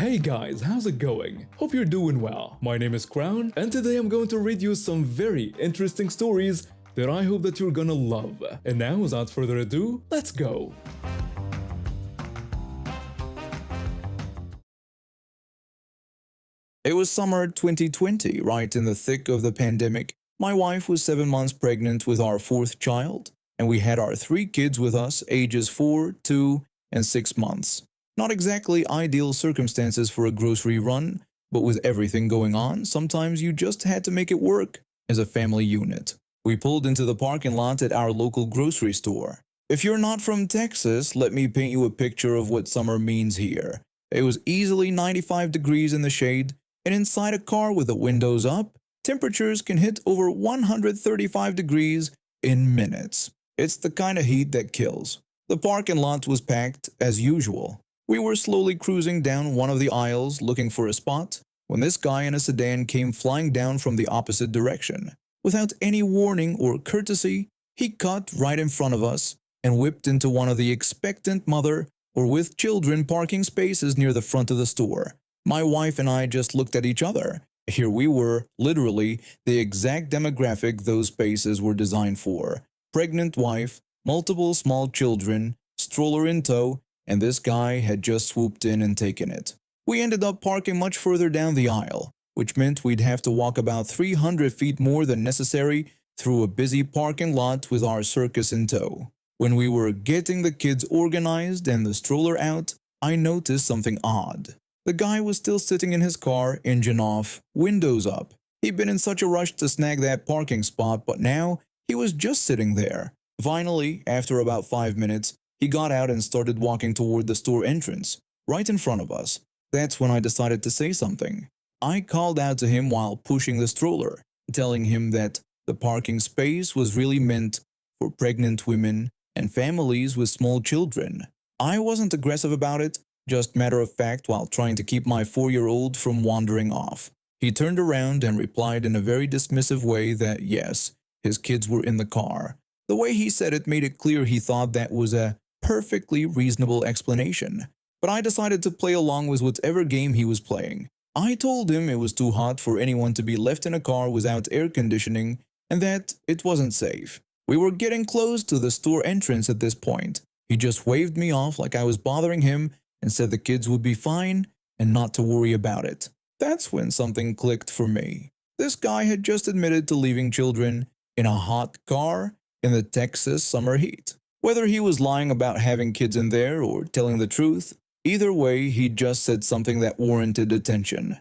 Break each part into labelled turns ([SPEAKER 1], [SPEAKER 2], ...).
[SPEAKER 1] Hey guys, how's it going? Hope you're doing well. My name is Crown, and today I'm going to read you some very interesting stories that I hope that you're gonna love. And now, without further ado, let's go!
[SPEAKER 2] It was summer 2020, right in the thick of the pandemic. My wife was 7 months pregnant with our fourth child, and we had our three kids with us, ages 4, 2, and 6 months. Not exactly ideal circumstances for a grocery run, but with everything going on, sometimes you just had to make it work as a family unit. We pulled into the parking lot at our local grocery store. If you're not from Texas, let me paint you a picture of what summer means here. It was easily 95 degrees in the shade, and inside a car with the windows up, temperatures can hit over 135 degrees in minutes. It's the kind of heat that kills. The parking lot was packed as usual. We were slowly cruising down one of the aisles looking for a spot when this guy in a sedan came flying down from the opposite direction. Without any warning or courtesy, he cut right in front of us and whipped into one of the expectant mother or with children parking spaces near the front of the store. My wife and I just looked at each other. Here we were, literally, the exact demographic those spaces were designed for. Pregnant wife, multiple small children, stroller in tow, and this guy had just swooped in and taken it. We ended up parking much further down the aisle, which meant we'd have to walk about 300 feet more than necessary through a busy parking lot with our circus in tow. When we were getting the kids organized and the stroller out, I noticed something odd. The guy was still sitting in his car, engine off, windows up. He'd been in such a rush to snag that parking spot, but now he was just sitting there. Finally, after about 5 minutes, he got out and started walking toward the store entrance, right in front of us. That's when I decided to say something. I called out to him while pushing the stroller, telling him that the parking space was really meant for pregnant women and families with small children. I wasn't aggressive about it, just matter of fact while trying to keep my 4-year-old from wandering off. He turned around and replied in a very dismissive way that yes, his kids were in the car. The way he said it made it clear he thought that was a perfectly reasonable explanation, but I decided to play along with whatever game he was playing. I told him it was too hot for anyone to be left in a car without air conditioning and that it wasn't safe. We were getting close to the store entrance at this point. He just waved me off like I was bothering him and said the kids would be fine and not to worry about it. That's when something clicked for me. This guy had just admitted to leaving children in a hot car in the Texas summer heat. Whether he was lying about having kids in there or telling the truth, either way, he just said something that warranted attention.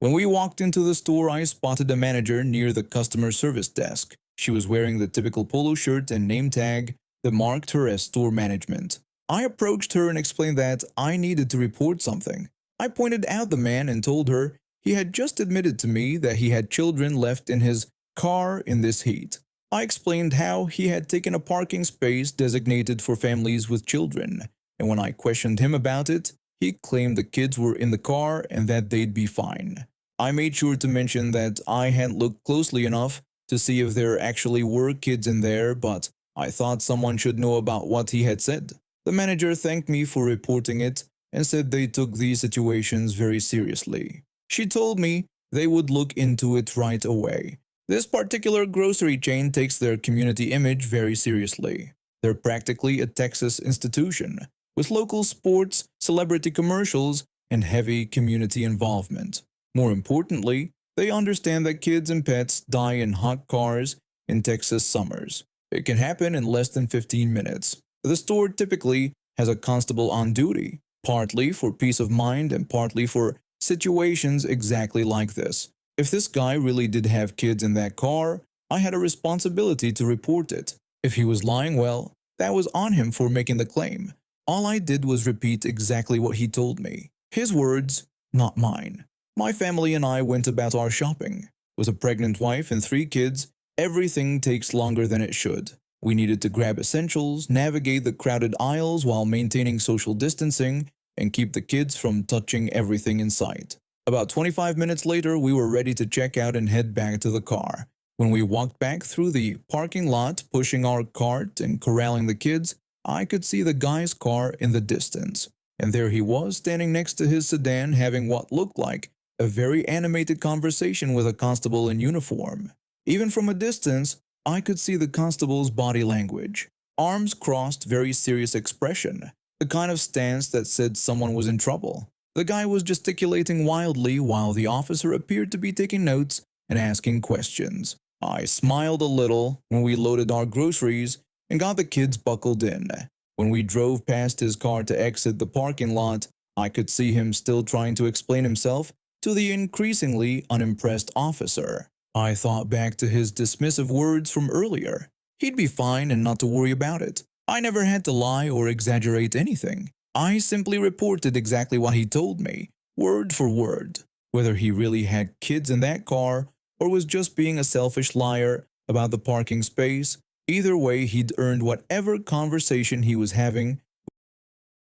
[SPEAKER 2] When we walked into the store, I spotted a manager near the customer service desk. She was wearing the typical polo shirt and name tag that marked her as store management. I approached her and explained that I needed to report something. I pointed out the man and told her he had just admitted to me that he had children left in his car in this heat. I explained how he had taken a parking space designated for families with children, and when I questioned him about it, he claimed the kids were in the car and that they'd be fine. I made sure to mention that I hadn't looked closely enough to see if there actually were kids in there, but I thought someone should know about what he had said. The manager thanked me for reporting it and said they took these situations very seriously. She told me they would look into it right away. This particular grocery chain takes their community image very seriously. They're practically a Texas institution, with local sports, celebrity commercials, and heavy community involvement. More importantly, they understand that kids and pets die in hot cars in Texas summers. It can happen in less than 15 minutes. The store typically has a constable on duty, partly for peace of mind and partly for situations exactly like this. If this guy really did have kids in that car, I had a responsibility to report it. If he was lying, well, that was on him for making the claim. All I did was repeat exactly what he told me. His words, not mine. My family and I went about our shopping. With a pregnant wife and 3 kids, everything takes longer than it should. We needed to grab essentials, navigate the crowded aisles while maintaining social distancing, and keep the kids from touching everything in sight. About 25 minutes later, we were ready to check out and head back to the car. When we walked back through the parking lot, pushing our cart and corralling the kids, I could see the guy's car in the distance. and there he was standing next to his sedan having what looked like a very animated conversation with a constable in uniform. Even from a distance, I could see the constable's body language. Arms crossed, very serious expression, the kind of stance that said someone was in trouble. The guy was gesticulating wildly while the officer appeared to be taking notes and asking questions. I smiled a little when we loaded our groceries and got the kids buckled in. When we drove past his car to exit the parking lot, I could see him still trying to explain himself to the increasingly unimpressed officer. I thought back to his dismissive words from earlier. He'd be fine and not to worry about it. I never had to lie or exaggerate anything. I simply reported exactly what he told me, word for word. Whether he really had kids in that car or was just being a selfish liar about the parking space, either way he'd earned whatever conversation he was having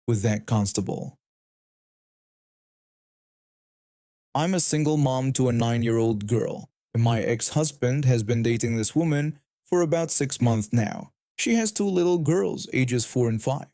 [SPEAKER 2] with that constable. I'm a single mom to a 9-year-old girl, and my ex-husband has been dating this woman for about 6 months now. She has 2 little girls, ages 4 and 5.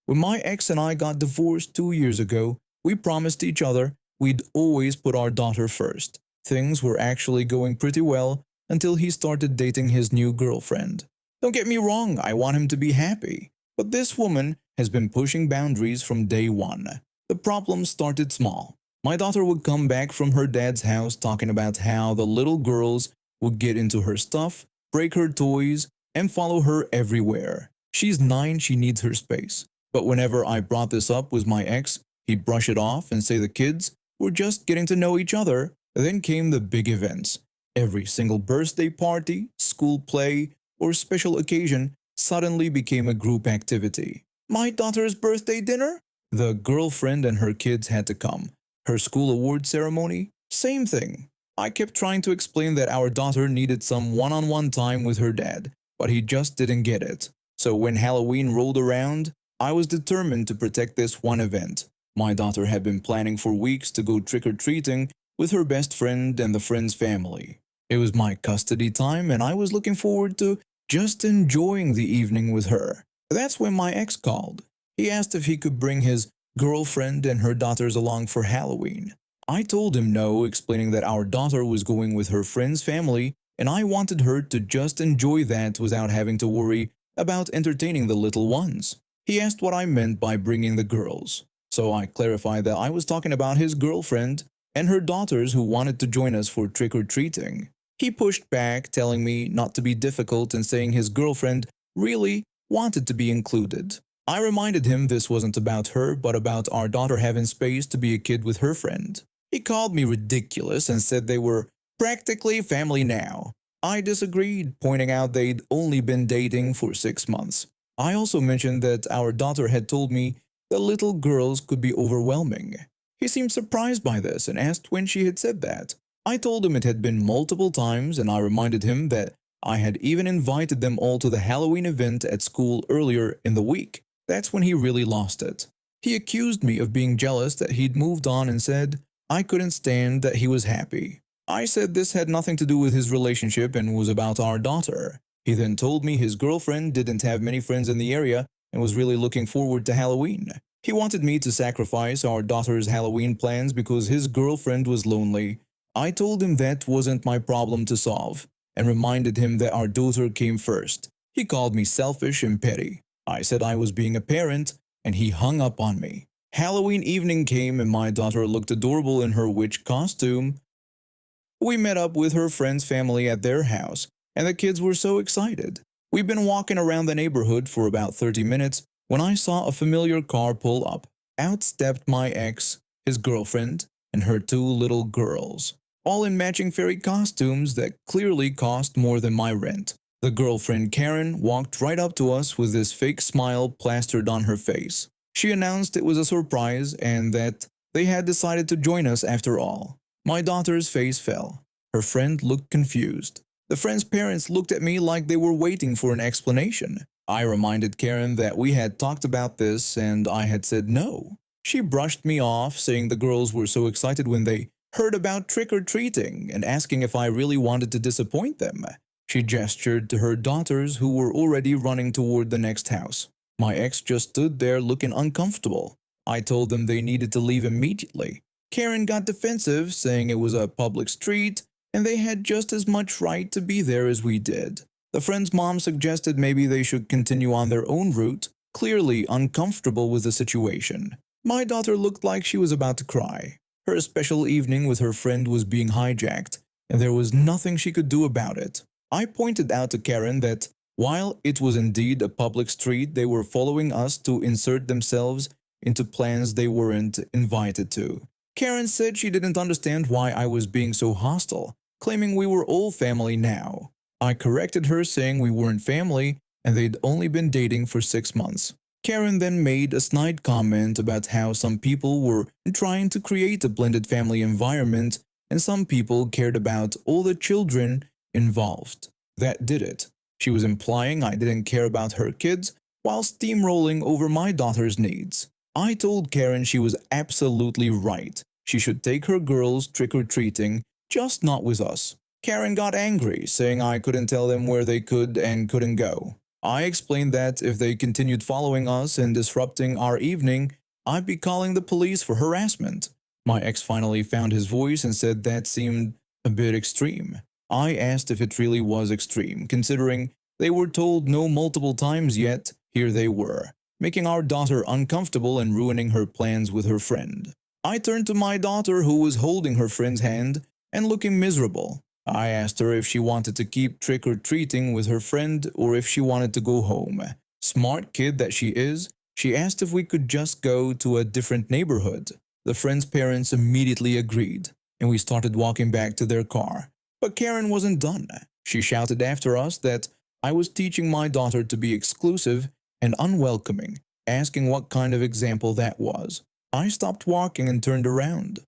[SPEAKER 2] When my ex and I got divorced 2 years ago, we promised each other we'd always put our daughter first. Things were actually going pretty well until he started dating his new girlfriend. Don't get me wrong, I want him to be happy, but this woman has been pushing boundaries from day one. The problem started small. My daughter would come back from her dad's house talking about how the little girls would get into her stuff, break her toys, and follow her everywhere. She's 9, she needs her space. But whenever I brought this up with my ex, he'd brush it off and say the kids were just getting to know each other. Then came the big events. Every single birthday party, school play, or special occasion suddenly became a group activity. My daughter's birthday dinner? The girlfriend and her kids had to come. Her school award ceremony? Same thing. I kept trying to explain that our daughter needed some one-on-one time with her dad, but he just didn't get it. So when Halloween rolled around, I was determined to protect this one event. My daughter had been planning for weeks to go trick-or-treating with her best friend and the friend's family. It was my custody time and I was looking forward to just enjoying the evening with her. That's when my ex called. He asked if he could bring his girlfriend and her daughters along for Halloween. I told him no, explaining that our daughter was going with her friend's family and I wanted her to just enjoy that without having to worry about entertaining the little ones. He asked what I meant by bringing the girls, so I clarified that I was talking about his girlfriend and her daughters who wanted to join us for trick-or-treating. He pushed back, telling me not to be difficult and saying his girlfriend really wanted to be included. I reminded him this wasn't about her, but about our daughter having space to be a kid with her friend. He called me ridiculous and said they were practically family now. I disagreed, pointing out they'd only been dating for 6 months. I also mentioned that our daughter had told me that little girls could be overwhelming. He seemed surprised by this and asked when she had said that. I told him it had been multiple times and I reminded him that I had even invited them all to the Halloween event at school earlier in the week. That's when he really lost it. He accused me of being jealous that he'd moved on and said I couldn't stand that he was happy. I said this had nothing to do with his relationship and was about our daughter. He then told me his girlfriend didn't have many friends in the area and was really looking forward to Halloween. He wanted me to sacrifice our daughter's Halloween plans because his girlfriend was lonely. I told him that wasn't my problem to solve and reminded him that our daughter came first. He called me selfish and petty. I said I was being a parent and he hung up on me. Halloween evening came and my daughter looked adorable in her witch costume. We met up with her friend's family at their house and the kids were so excited. We'd been walking around the neighborhood for about 30 minutes when I saw a familiar car pull up. Out stepped my ex, his girlfriend, and her 2 little girls, all in matching fairy costumes that clearly cost more than my rent. The girlfriend, Karen, walked right up to us with this fake smile plastered on her face. She announced it was a surprise and that they had decided to join us after all. My daughter's face fell. Her friend looked confused. The friend's parents looked at me like they were waiting for an explanation. I reminded Karen that we had talked about this and I had said no. She brushed me off, saying the girls were so excited when they heard about trick-or-treating and asking if I really wanted to disappoint them. She gestured to her daughters who were already running toward the next house. My ex just stood there looking uncomfortable. I told them they needed to leave immediately. Karen got defensive, saying it was a public street and they had just as much right to be there as we did. The friend's mom suggested maybe they should continue on their own route, clearly uncomfortable with the situation. My daughter looked like she was about to cry. Her special evening with her friend was being hijacked, and there was nothing she could do about it. I pointed out to Karen that while it was indeed a public street, they were following us to insert themselves into plans they weren't invited to. Karen said she didn't understand why I was being so hostile, claiming we were all family now. I corrected her, saying we weren't family and they'd only been dating for 6 months. Karen then made a snide comment about how some people were trying to create a blended family environment and some people cared about all the children involved. That did it. She was implying I didn't care about her kids while steamrolling over my daughter's needs. I told Karen she was absolutely right. She should take her girls trick-or-treating, just not with us. Karen got angry, saying I couldn't tell them where they could and couldn't go. I explained that if they continued following us and disrupting our evening, I'd be calling the police for harassment. My ex finally found his voice and said that seemed a bit extreme. I asked if it really was extreme, considering they were told no multiple times yet, here they were, making our daughter uncomfortable and ruining her plans with her friend. I turned to my daughter, who was holding her friend's hand and looking miserable. I asked her if she wanted to keep trick-or-treating with her friend or if she wanted to go home. Smart kid that she is, she asked if we could just go to a different neighborhood. The friend's parents immediately agreed, and we started walking back to their car. But Karen wasn't done. She shouted after us that I was teaching my daughter to be exclusive and unwelcoming, asking what kind of example that was. I stopped walking and turned around.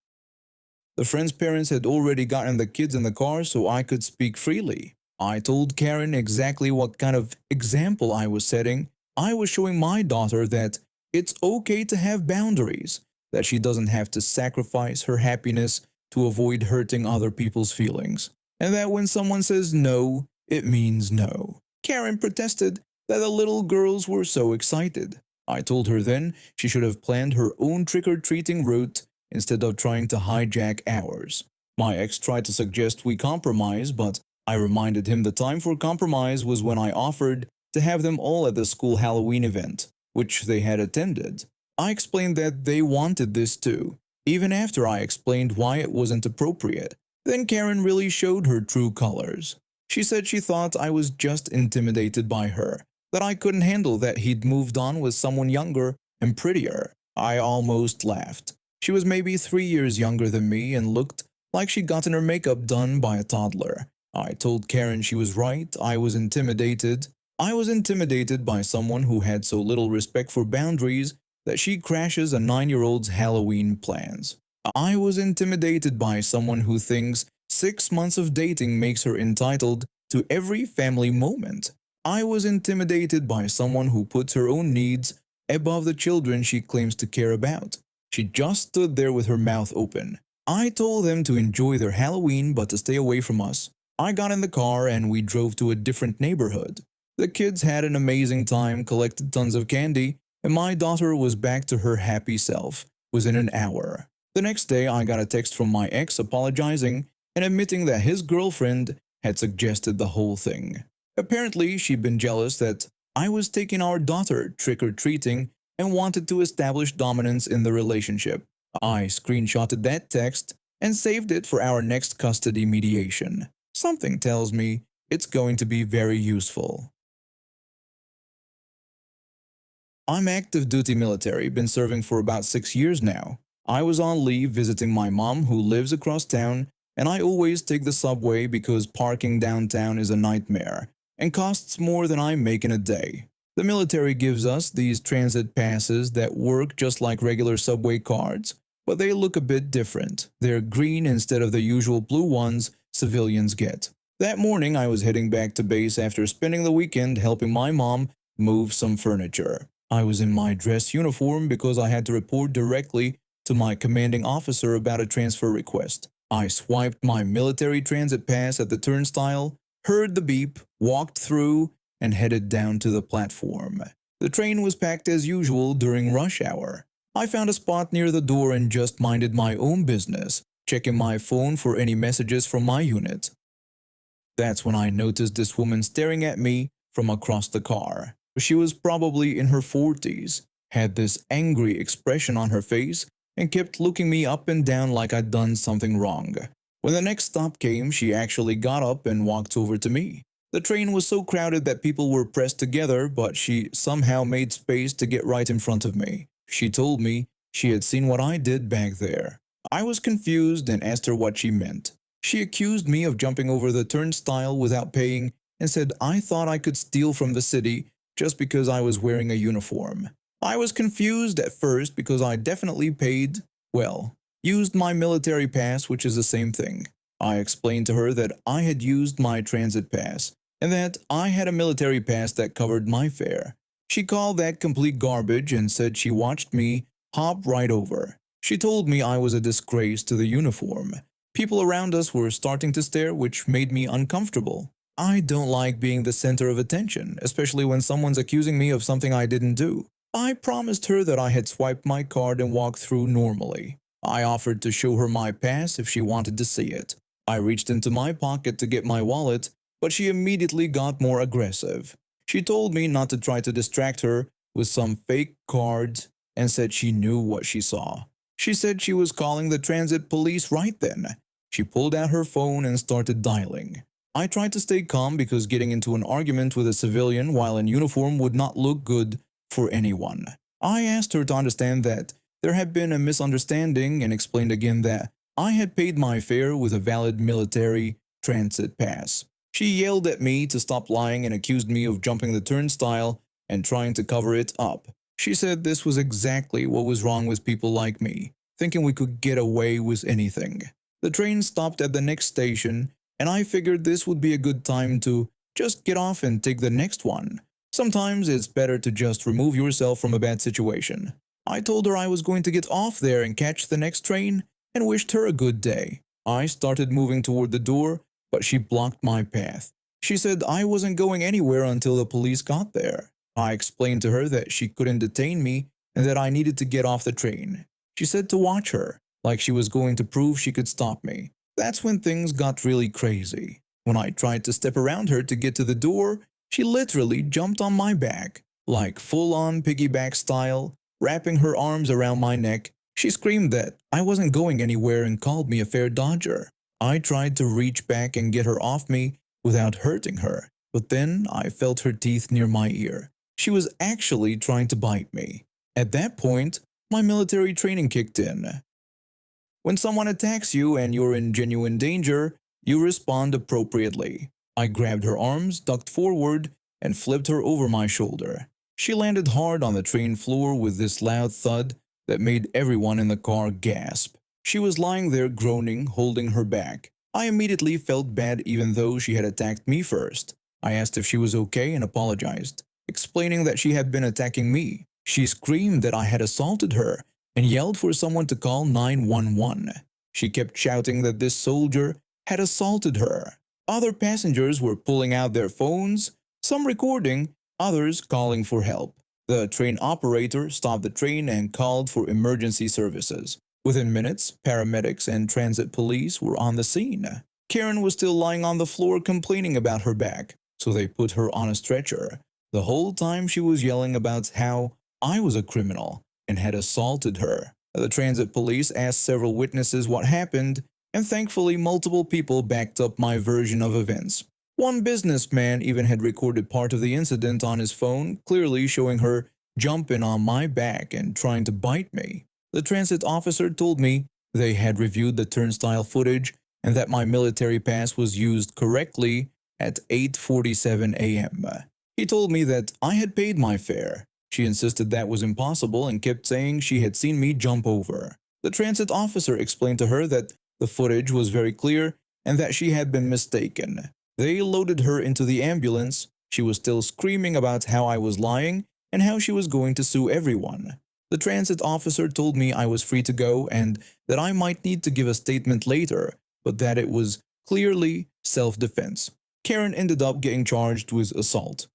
[SPEAKER 2] The friend's parents had already gotten the kids in the car so I could speak freely. I told Karen exactly what kind of example I was setting. I was showing my daughter that it's okay to have boundaries, that she doesn't have to sacrifice her happiness to avoid hurting other people's feelings, and that when someone says no, it means no. Karen protested that the little girls were so excited. I told her then she should have planned her own trick-or-treating route instead of trying to hijack ours. My ex tried to suggest we compromise, but I reminded him the time for compromise was when I offered to have them all at the school Halloween event, which they had attended. I explained that they wanted this too, even after I explained why it wasn't appropriate. Then Karen really showed her true colors. She said she thought I was just intimidated by her, that I couldn't handle that he'd moved on with someone younger and prettier. I almost laughed. She was maybe 3 years younger than me and looked like she'd gotten her makeup done by a toddler. I told Karen she was right. I was intimidated. I was intimidated by someone who had so little respect for boundaries that she crashes a 9-year-old's Halloween plans. I was intimidated by someone who thinks 6 months of dating makes her entitled to every family moment. I was intimidated by someone who puts her own needs above the children she claims to care about. She just stood there with her mouth open. I told them to enjoy their Halloween but to stay away from us. I got in the car and we drove to a different neighborhood. The kids had an amazing time, collected tons of candy, and my daughter was back to her happy self within an hour. The next day I got a text from my ex apologizing and admitting that his girlfriend had suggested the whole thing. Apparently she'd been jealous that I was taking our daughter trick-or-treating and wanted to establish dominance in the relationship. I screenshotted that text and saved it for our next custody mediation. Something tells me it's going to be very useful. I'm active duty military, been serving for about 6 years now. I was on leave visiting my mom who lives across town, and I always take the subway because parking downtown is a nightmare and costs more than I make in a day. The military gives us these transit passes that work just like regular subway cards, but they look a bit different. They're green instead of the usual blue ones civilians get. That morning I was heading back to base after spending the weekend helping my mom move some furniture. I was in my dress uniform because I had to report directly to my commanding officer about a transfer request. I swiped my military transit pass at the turnstile, heard the beep, walked through, and headed down to the platform. The train was packed as usual during rush hour. I found a spot near the door and just minded my own business, checking my phone for any messages from my unit. That's when I noticed this woman staring at me from across the car. She was probably in her 40s, had this angry expression on her face, and kept looking me up and down like I'd done something wrong. When the next stop came, she actually got up and walked over to me. The train was so crowded that people were pressed together, but she somehow made space to get right in front of me. She told me she had seen what I did back there. I was confused and asked her what she meant. She accused me of jumping over the turnstile without paying and said I thought I could steal from the city just because I was wearing a uniform. I was confused at first because I definitely paid, well, used my military pass, which is the same thing. I explained to her that I had used my transit pass and that I had a military pass that covered my fare. She called that complete garbage and said she watched me hop right over. She told me I was a disgrace to the uniform. People around us were starting to stare, which made me uncomfortable. I don't like being the center of attention, especially when someone's accusing me of something I didn't do. I promised her that I had swiped my card and walked through normally. I offered to show her my pass if she wanted to see it. I reached into my pocket to get my wallet, but she immediately got more aggressive. She told me not to try to distract her with some fake cards and said she knew what she saw. She said she was calling the transit police right then. She pulled out her phone and started dialing. I tried to stay calm because getting into an argument with a civilian while in uniform would not look good for anyone. I asked her to understand that there had been a misunderstanding and explained again that I had paid my fare with a valid military transit pass. She yelled at me to stop lying and accused me of jumping the turnstile and trying to cover it up. She said this was exactly what was wrong with people like me, thinking we could get away with anything. The train stopped at the next station, and I figured this would be a good time to just get off and take the next one. Sometimes it's better to just remove yourself from a bad situation. I told her I was going to get off there and catch the next train and wished her a good day. I started moving toward the door, but she blocked my path. She said I wasn't going anywhere until the police got there. I explained to her that she couldn't detain me and that I needed to get off the train. She said to watch her, like she was going to prove she could stop me. That's when things got really crazy. When I tried to step around her to get to the door, she literally jumped on my back, like full-on piggyback style, wrapping her arms around my neck. She screamed that I wasn't going anywhere and called me a fair dodger. I tried to reach back and get her off me without hurting her, but then I felt her teeth near my ear. She was actually trying to bite me. At that point, my military training kicked in. When someone attacks you and you're in genuine danger, you respond appropriately. I grabbed her arms, ducked forward, and flipped her over my shoulder. She landed hard on the train floor with this loud thud that made everyone in the car gasp. She was lying there groaning, holding her back. I immediately felt bad even though she had attacked me first. I asked if she was okay and apologized, explaining that she had been attacking me. She screamed that I had assaulted her and yelled for someone to call 911. She kept shouting that this soldier had assaulted her. Other passengers were pulling out their phones, some recording, others calling for help. The train operator stopped the train and called for emergency services. Within minutes, paramedics and transit police were on the scene. Karen was still lying on the floor complaining about her back, so they put her on a stretcher. The whole time she was yelling about how I was a criminal and had assaulted her. The transit police asked several witnesses what happened, and thankfully multiple people backed up my version of events. One businessman even had recorded part of the incident on his phone, clearly showing her jumping on my back and trying to bite me. The transit officer told me they had reviewed the turnstile footage and that my military pass was used correctly at 8:47 a.m. He told me that I had paid my fare. She insisted that was impossible and kept saying she had seen me jump over. The transit officer explained to her that the footage was very clear and that she had been mistaken. They loaded her into the ambulance. She was still screaming about how I was lying and how she was going to sue everyone. The transit officer told me I was free to go and that I might need to give a statement later, but that it was clearly self-defense. Karen ended up getting charged with assault.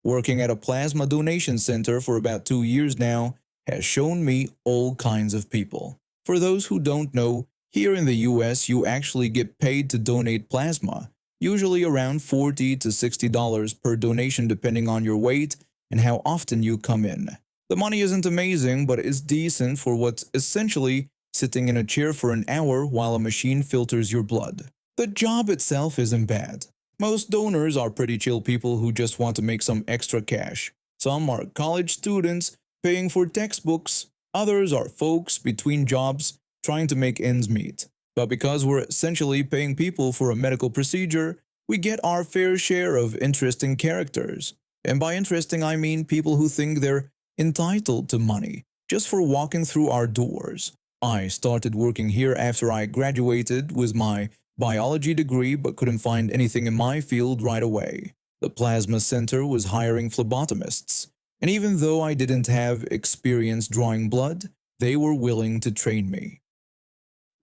[SPEAKER 2] Working at a plasma donation center for about 2 years now has shown me all kinds of people. For those who don't know, here in the US you actually get paid to donate plasma, usually around $40 to $60 per donation depending on your weight and how often you come in. The money isn't amazing, but it's decent for what's essentially sitting in a chair for an hour while a machine filters your blood. The job itself isn't bad. Most donors are pretty chill people who just want to make some extra cash. Some are college students paying for textbooks, others are folks between jobs trying to make ends meet. But because we're essentially paying people for a medical procedure, we get our fair share of interesting characters. And by interesting, I mean people who think they're entitled to money just for walking through our doors. I started working here after I graduated with my biology degree but couldn't find anything in my field right away. The plasma center was hiring phlebotomists, and even though I didn't have experience drawing blood, they were willing to train me.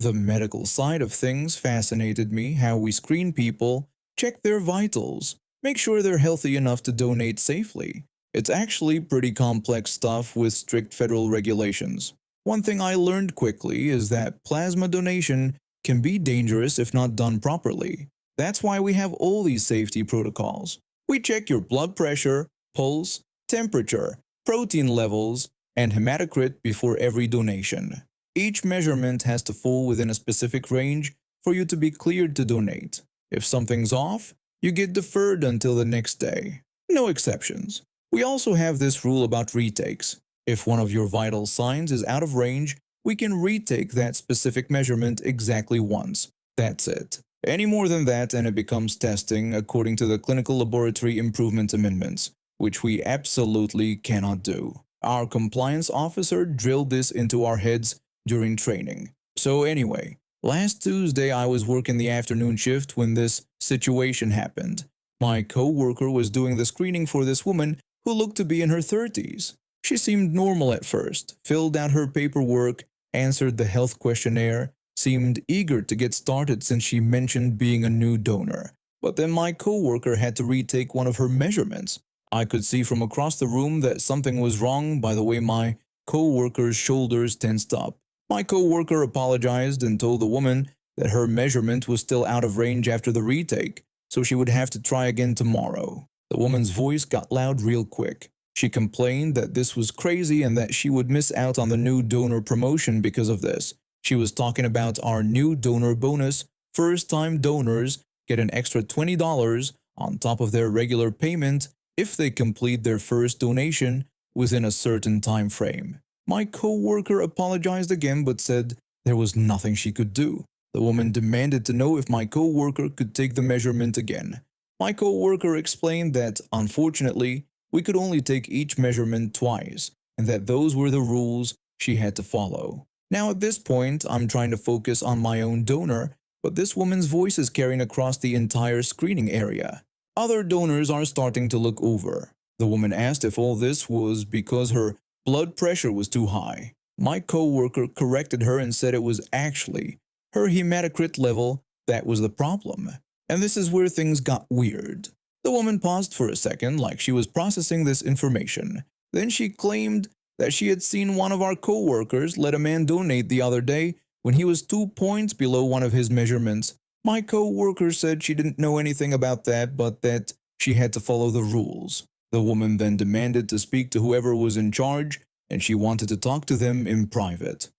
[SPEAKER 2] The medical side of things fascinated me, how we screen people, check their vitals, make sure they're healthy enough to donate safely. It's actually pretty complex stuff with strict federal regulations. One thing I learned quickly is that plasma donation can be dangerous if not done properly. That's why we have all these safety protocols. We check your blood pressure, pulse, temperature, protein levels, and hematocrit before every donation. Each measurement has to fall within a specific range for you to be cleared to donate. If something's off, you get deferred until the next day. No exceptions. We also have this rule about retakes. If one of your vital signs is out of range, we can retake that specific measurement exactly once. That's it. Any more than that and it becomes testing according to the Clinical Laboratory Improvement Amendments, which we absolutely cannot do. Our compliance officer drilled this into our heads during training. So anyway, last Tuesday I was working the afternoon shift when this situation happened. My co-worker was doing the screening for this woman who looked to be in her 30s. She seemed normal at first, filled out her paperwork, answered the health questionnaire, seemed eager to get started since she mentioned being a new donor. But then my co-worker had to retake one of her measurements. I could see from across the room that something was wrong by the way my co-worker's shoulders tensed up. My co-worker apologized and told the woman that her measurement was still out of range after the retake, so she would have to try again tomorrow. The woman's voice got loud real quick. She complained that this was crazy and that she would miss out on the new donor promotion because of this. She was talking about our new donor bonus. First-time donors get an extra $20 on top of their regular payment if they complete their first donation within a certain time frame. My co-worker apologized again but said there was nothing she could do. The woman demanded to know if my co-worker could take the measurement again. My co-worker explained that, unfortunately, we could only take each measurement twice, and that those were the rules she had to follow. Now at this point, I'm trying to focus on my own donor, but this woman's voice is carrying across the entire screening area. Other donors are starting to look over. The woman asked if all this was because her blood pressure was too high. My co-worker corrected her and said it was actually her hematocrit level that was the problem. And this is where things got weird. The woman paused for a second like she was processing this information. Then she claimed that she had seen one of our co-workers let a man donate the other day when he was 2 points below one of his measurements. My co-worker said she didn't know anything about that, but that she had to follow the rules. The woman then demanded to speak to whoever was in charge, and she wanted to talk to them in private.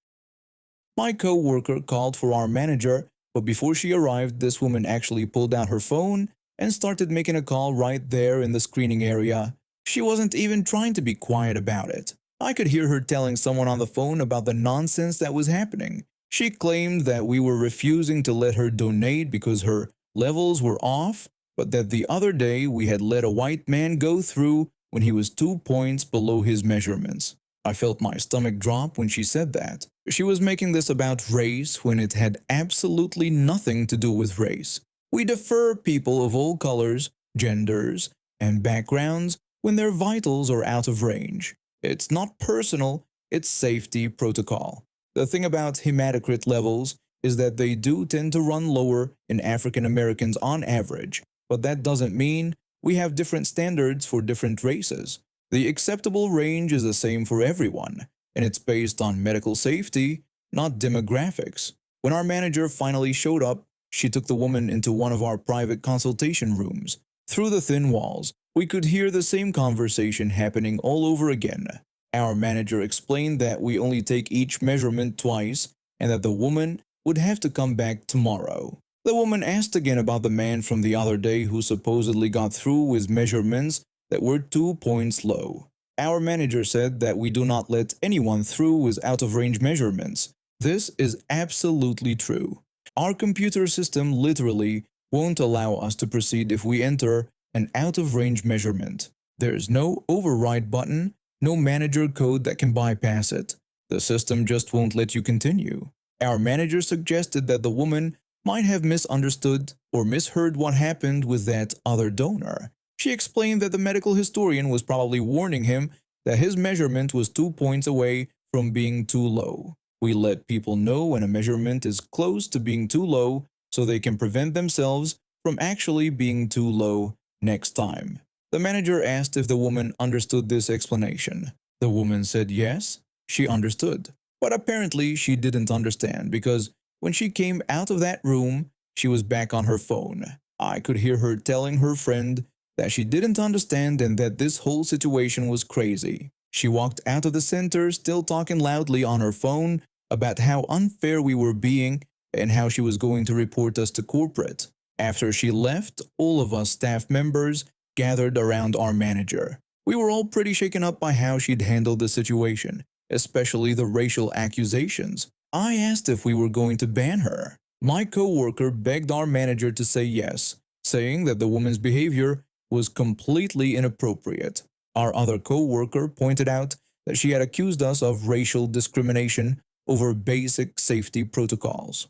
[SPEAKER 2] My co-worker called for our manager, but before she arrived, this woman actually pulled out her phone and started making a call right there in the screening area. She wasn't even trying to be quiet about it. I could hear her telling someone on the phone about the nonsense that was happening. She claimed that we were refusing to let her donate because her levels were off, but that the other day we had let a white man go through when he was 2 points below his measurements. I felt my stomach drop when she said that. She was making this about race when it had absolutely nothing to do with race. We defer people of all colors, genders, and backgrounds when their vitals are out of range. It's not personal, it's safety protocol. The thing about hematocrit levels is that they do tend to run lower in African Americans on average, but that doesn't mean we have different standards for different races. The acceptable range is the same for everyone, and it's based on medical safety, not demographics. When our manager finally showed up, she took the woman into one of our private consultation rooms. Through the thin walls, we could hear the same conversation happening all over again. Our manager explained that we only take each measurement twice and that the woman would have to come back tomorrow. The woman asked again about the man from the other day who supposedly got through with measurements that were 2 points low. Our manager said that we do not let anyone through with out-of-range measurements. This is absolutely true. Our computer system literally won't allow us to proceed if we enter an out-of-range measurement. There's no override button, no manager code that can bypass it. The system just won't let you continue. Our manager suggested that the woman might have misunderstood or misheard what happened with that other donor. She explained that the medical historian was probably warning him that his measurement was 2 points away from being too low. We let people know when a measurement is close to being too low so they can prevent themselves from actually being too low next time. The manager asked if the woman understood this explanation. The woman said yes, she understood. But apparently she didn't understand because when she came out of that room, she was back on her phone. I could hear her telling her friend that she didn't understand and that this whole situation was crazy. She walked out of the center still talking loudly on her phone about how unfair we were being and how she was going to report us to corporate. After she left, all of us staff members gathered around our manager. We were all pretty shaken up by how she'd handled the situation, especially the racial accusations. I asked if we were going to ban her. My coworker begged our manager to say yes, saying that the woman's behavior was completely inappropriate. Our other coworker pointed out that she had accused us of racial discrimination over basic safety protocols.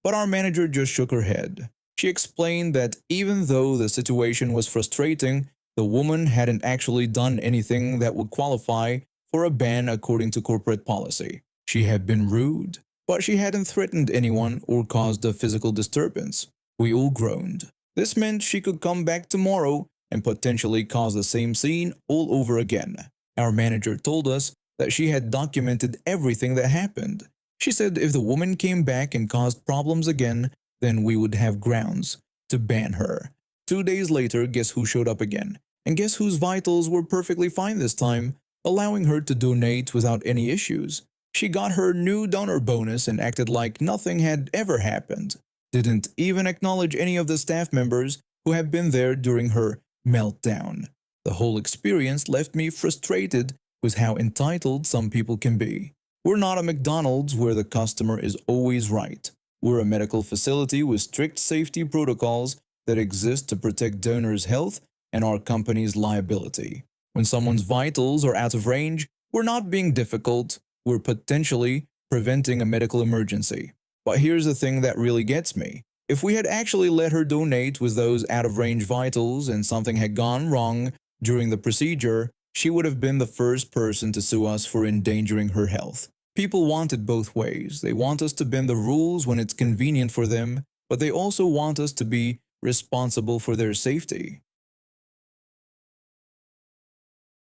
[SPEAKER 2] But our manager just shook her head. She explained that even though the situation was frustrating, the woman hadn't actually done anything that would qualify for a ban according to corporate policy. She had been rude, but she hadn't threatened anyone or caused a physical disturbance. We all groaned. This meant she could come back tomorrow and potentially cause the same scene all over again. Our manager told us that she had documented everything that happened. She said if the woman came back and caused problems again, then we would have grounds to ban her. 2 days later, guess who showed up again? And guess whose vitals were perfectly fine this time, allowing her to donate without any issues. She got her new donor bonus and acted like nothing had ever happened. Didn't even acknowledge any of the staff members who had been there during her meltdown. The whole experience left me frustrated with how entitled some people can be. We're not a McDonald's where the customer is always right. We're a medical facility with strict safety protocols that exist to protect donors' health and our company's liability. When someone's vitals are out of range, we're not being difficult, we're potentially preventing a medical emergency. But here's the thing that really gets me. If we had actually let her donate with those out-of-range vitals and something had gone wrong during the procedure, she would have been the first person to sue us for endangering her health. People want it both ways. They want us to bend the rules when it's convenient for them, but they also want us to be responsible for their safety.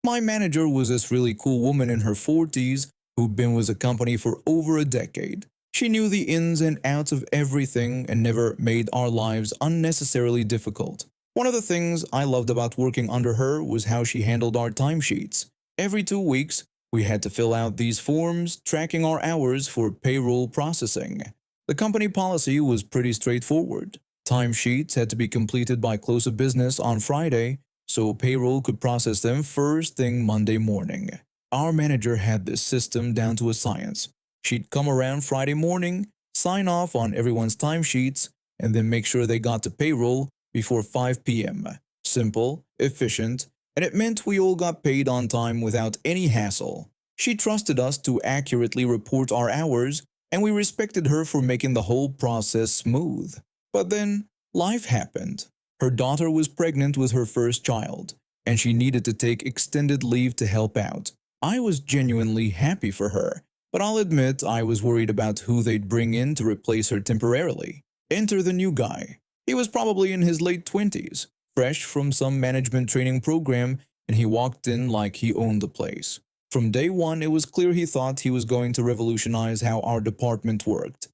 [SPEAKER 2] My manager was this really cool woman in her 40s who'd been with the company for over a decade. She knew the ins and outs of everything and never made our lives unnecessarily difficult. One of the things I loved about working under her was how she handled our timesheets. Every 2 weeks, we had to fill out these forms tracking our hours for payroll processing. The company policy was pretty straightforward. Timesheets had to be completed by close of business on Friday, so payroll could process them first thing Monday morning. Our manager had this system down to a science. She'd come around Friday morning, sign off on everyone's timesheets, and then make sure they got to payroll before 5 p.m. Simple, efficient, and it meant we all got paid on time without any hassle. She trusted us to accurately report our hours, and we respected her for making the whole process smooth. But then, life happened. Her daughter was pregnant with her first child, and she needed to take extended leave to help out. I was genuinely happy for her, but I'll admit I was worried about who they'd bring in to replace her temporarily. Enter the new guy. He was probably in his late 20s, fresh from some management training program, and he walked in like he owned the place. From day one, it was clear he thought he was going to revolutionize how our department worked.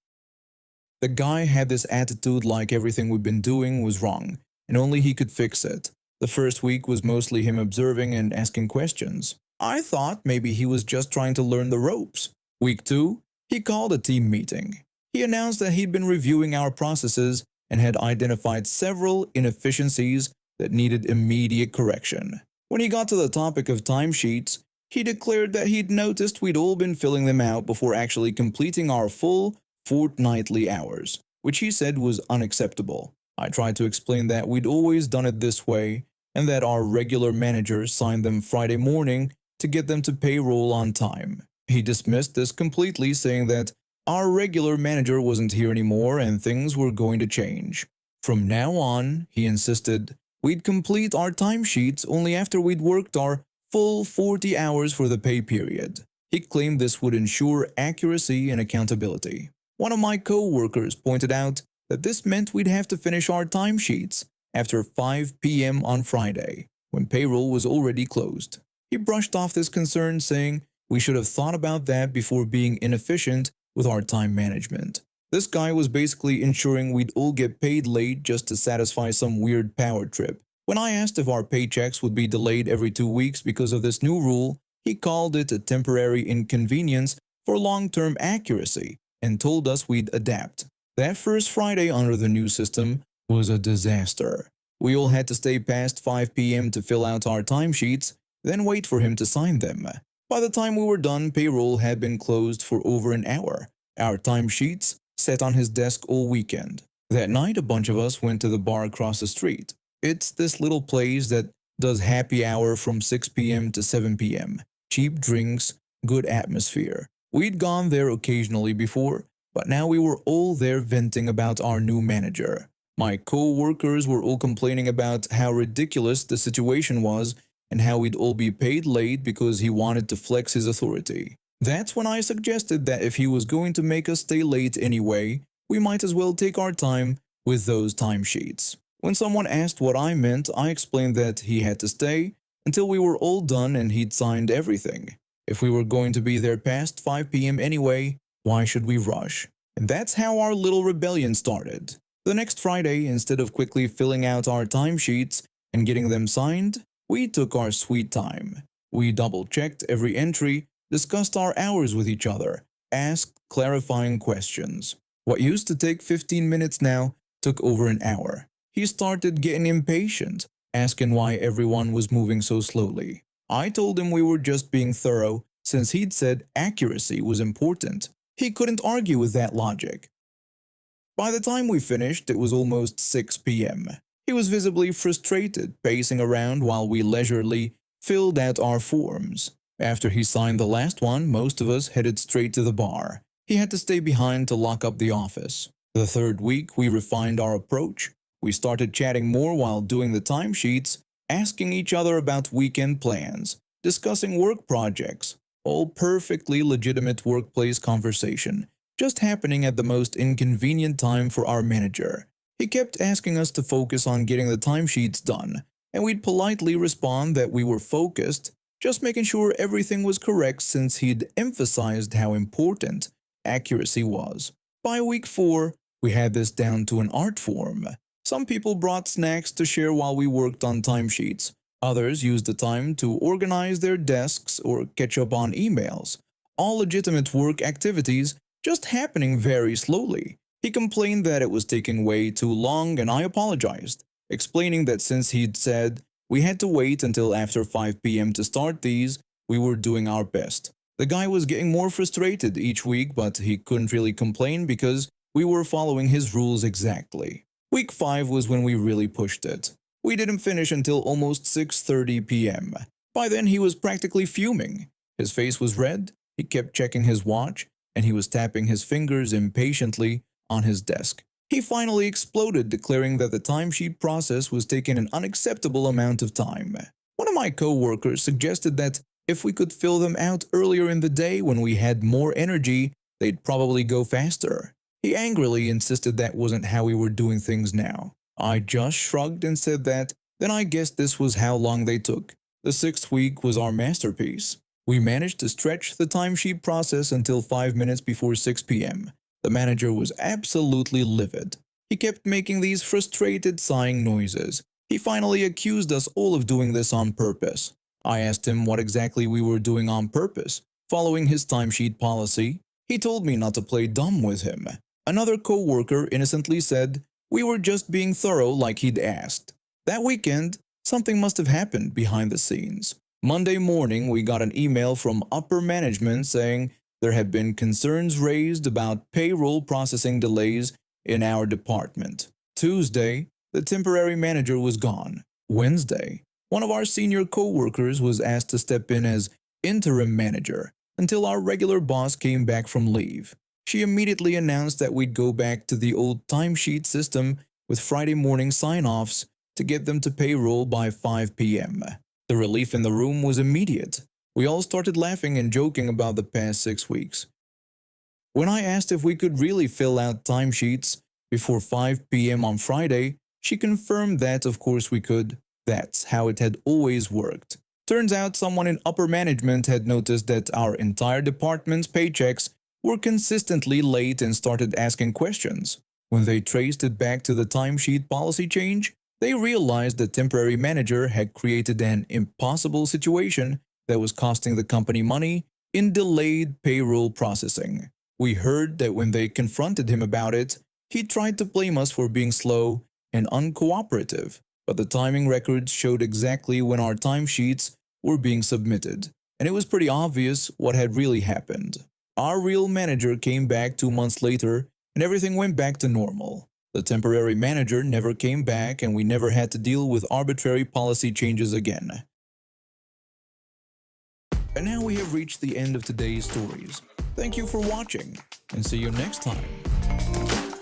[SPEAKER 2] The guy had this attitude like everything we'd been doing was wrong, and only he could fix it. The first week was mostly him observing and asking questions. I thought maybe he was just trying to learn the ropes. Week 2, he called a team meeting. He announced that he'd been reviewing our processes and had identified several inefficiencies that needed immediate correction. When he got to the topic of timesheets, he declared that he'd noticed we'd all been filling them out before actually completing our full fortnightly hours, which he said was unacceptable. I tried to explain that we'd always done it this way and that our regular manager signed them Friday morning to get them to payroll on time. He dismissed this completely, saying that our regular manager wasn't here anymore and things were going to change. From now on, he insisted, we'd complete our timesheets only after we'd worked our full 40 hours for the pay period. He claimed this would ensure accuracy and accountability. One of my co-workers pointed out that this meant we'd have to finish our timesheets after 5 p.m. on Friday, when payroll was already closed. He brushed off this concern, saying we should have thought about that before being inefficient with our time management. This guy was basically ensuring we'd all get paid late just to satisfy some weird power trip. When I asked if our paychecks would be delayed every 2 weeks because of this new rule, he called it a temporary inconvenience for long-term accuracy and told us we'd adapt. That first Friday under the new system was a disaster. We all had to stay past 5 p.m. to fill out our timesheets, then wait for him to sign them. By the time we were done, payroll had been closed for over an hour. Our timesheets sat on his desk all weekend. That night, a bunch of us went to the bar across the street. It's this little place that does happy hour from 6 p.m. to 7 p.m. Cheap drinks, good atmosphere. We'd gone there occasionally before, but now we were all there venting about our new manager. My co-workers were all complaining about how ridiculous the situation was and how we'd all be paid late because he wanted to flex his authority. That's when I suggested that if he was going to make us stay late anyway, we might as well take our time with those timesheets. When someone asked what I meant, I explained that he had to stay until we were all done and he'd signed everything. If we were going to be there past 5 p.m. anyway, why should we rush? And that's how our little rebellion started. The next Friday, instead of quickly filling out our timesheets and getting them signed, we took our sweet time. We double-checked every entry, discussed our hours with each other, asked clarifying questions. What used to take 15 minutes now took over an hour. He started getting impatient, asking why everyone was moving so slowly. I told him we were just being thorough since he'd said accuracy was important. He couldn't argue with that logic. By the time we finished, it was almost 6 p.m. He was visibly frustrated, pacing around while we leisurely filled out our forms. After he signed the last one, most of us headed straight to the bar. He had to stay behind to lock up the office. The third week, we refined our approach. We started chatting more while doing the timesheets, asking each other about weekend plans, discussing work projects, all perfectly legitimate workplace conversation, just happening at the most inconvenient time for our manager. He kept asking us to focus on getting the timesheets done, and we'd politely respond that we were focused, just making sure everything was correct since he'd emphasized how important accuracy was. By week 4, we had this down to an art form. Some people brought snacks to share while we worked on timesheets. Others used the time to organize their desks or catch up on emails. All legitimate work activities, just happening very slowly. He complained that it was taking way too long and I apologized, explaining that since he'd said we had to wait until after 5 p.m. to start these, we were doing our best. The guy was getting more frustrated each week, but he couldn't really complain because we were following his rules exactly. Week 5 was when we really pushed it. We didn't finish until almost 6:30 p.m. By then he was practically fuming. His face was red, he kept checking his watch, and he was tapping his fingers impatiently on his desk. He finally exploded, declaring that the timesheet process was taking an unacceptable amount of time. One of my co-workers suggested that if we could fill them out earlier in the day when we had more energy, they'd probably go faster. He angrily insisted that wasn't how we were doing things now. I just shrugged and said that Then I guess this was how long they took. The sixth week was our masterpiece. We managed to stretch the timesheet process until 5 minutes before 6 p.m. The manager was absolutely livid. He kept making these frustrated sighing noises. He finally accused us all of doing this on purpose. I asked him what exactly we were doing on purpose, following his timesheet policy. He told me not to play dumb with him. Another co-worker innocently said, "We were just being thorough like he'd asked." That weekend, something must have happened behind the scenes. Monday morning, we got an email from upper management saying there had been concerns raised about payroll processing delays in our department. Tuesday, the temporary manager was gone. Wednesday, one of our senior co-workers was asked to step in as interim manager until our regular boss came back from leave. She immediately announced that we'd go back to the old timesheet system with Friday morning sign-offs to get them to payroll by 5 p.m. The relief in the room was immediate. We all started laughing and joking about the past 6 weeks. When I asked if we could really fill out timesheets before 5 p.m. on Friday, she confirmed that of course we could. That's how it had always worked. Turns out someone in upper management had noticed that our entire department's paychecks were consistently late and started asking questions. When they traced it back to the timesheet policy change, they realized the temporary manager had created an impossible situation that was costing the company money in delayed payroll processing. We heard that when they confronted him about it, he tried to blame us for being slow and uncooperative, but the timing records showed exactly when our timesheets were being submitted, and it was pretty obvious what had really happened. Our real manager came back 2 months later, and everything went back to normal. The temporary manager never came back, and we never had to deal with arbitrary policy changes again. And now we have reached the end of today's stories. Thank you for watching, and see you next time.